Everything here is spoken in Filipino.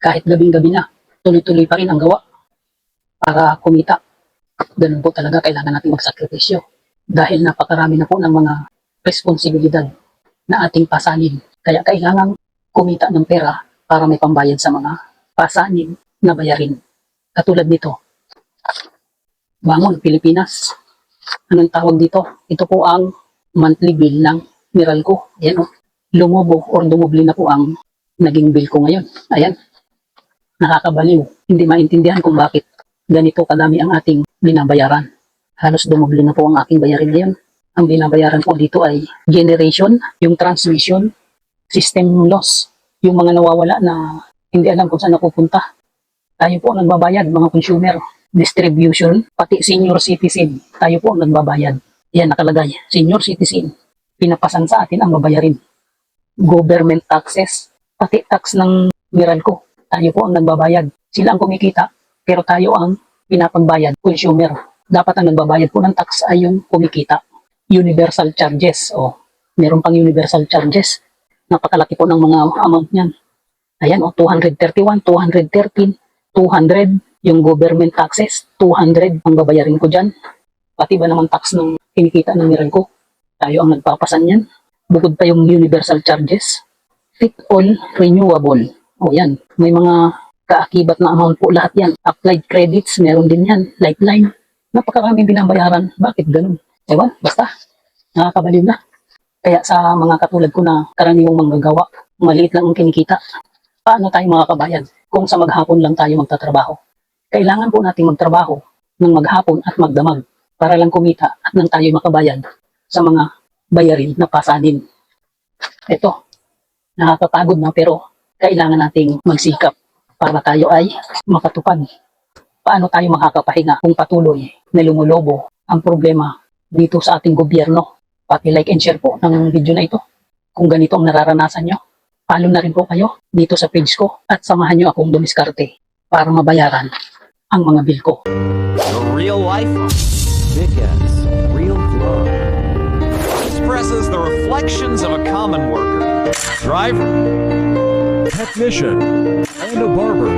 Kahit gabing-gabi na, tuloy-tuloy pa rin ang gawa para kumita. Ganun po talaga, kailangan natin magsakripisyo. Dahil napakarami na po ng mga responsibilidad na ating pasanin. Kaya kailangan kumita ng pera para may pambayad sa mga pasanin na bayarin. Katulad nito, Bangon Pilipinas. Anong tawag dito? Ito po ang monthly bill ng Meralco. Ayan o. Lumobo or dumubli na po ang naging bill ko ngayon. Ayan. Nakakabaliw. Hindi maintindihan kung bakit ganito kadami ang ating binabayaran. Halos dumubli na po ang aking bayarin ngayon. Ang binabayaran po dito ay generation, yung transmission, system loss, yung mga nawawala na hindi alam kung saan napupunta. Tayo po ang nagbabayad, mga consumer, distribution, pati senior citizen. Tayo po ang nagbabayad. Yan nakalagay, senior citizen. Pinapasan sa atin ang babayarin. Government taxes, pati tax ng Meralco. Tayo po ang nagbabayad. Sila ang kumikita, pero tayo ang pinapagbayad, consumer. Dapat ang nagbabayad po ng tax ay yung kumikita. Universal charges. O, meron pang universal charges. Napakalaki po ng mga amount niyan. Ayan, 231, 213, 200 yung government taxes, 200 ang babayarin ko dyan. Pati ba naman tax ng kinikita ng Meralco? Tayo ang nagpapasan yan. Bukod pa yung universal charges. Fit all renewable. O yan, may mga kaakibat na amount po lahat yan. Applied credits, meron din yan. Lifeline. Napakaraming binabayaran. Bakit ganun? Ewan, basta. Nakakabaliw na. Kaya sa mga katulad ko na karaniwang manggagawa, maliit lang ang kinikita. Paano tayo makakabayad kung sa maghapon lang tayo magtatrabaho? Kailangan po nating magtrabaho ng maghapon at magdamag para lang kumita at nang tayo makabayad sa mga bayarin na pasanin. Ito, nakakapagod na pero kailangan nating magsikap para tayo ay makatupad. Paano tayo makakapahinga kung patuloy na lumulobo ang problema dito sa ating gobyerno? Pati like and share po ng video na ito. Kung ganito ang nararanasan nyo, follow na rin po kayo dito sa page ko at samahan nyo akong dumiskarte para mabayaran ang mga bill ko. The real life Dickens, real glow. Expresses the reflections of a common worker. Driver. Technician and a barber.